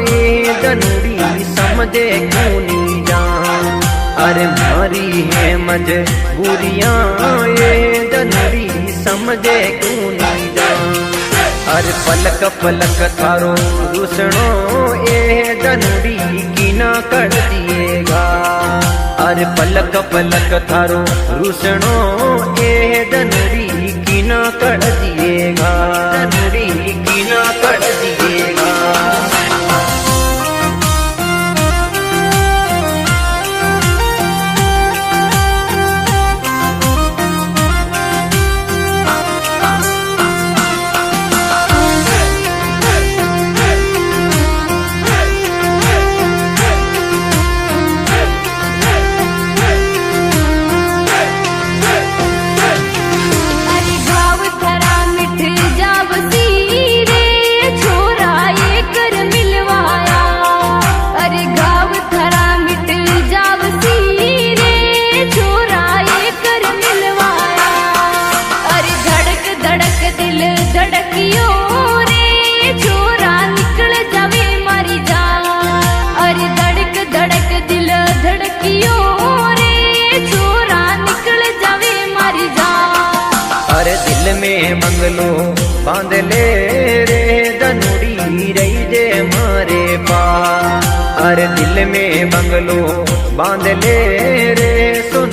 ये दनूरी समझे क्यों नहीं जान। अरे मारी है मजबूरियां ये दनूरी समझे क्यों नहीं जान। अरे पलक पलक थारो रुसणो ये दनूरी की ना कर दिएगा। अरे पलक पलक थारो रुसणो ये दनूरी की ना कर दिएगा। दनूरी की ना कर दिएगा। दिल में बंगलो बांध ले रे दनूरी रही जे मारे पास। अरे दिल में बंगलो बांध ले रे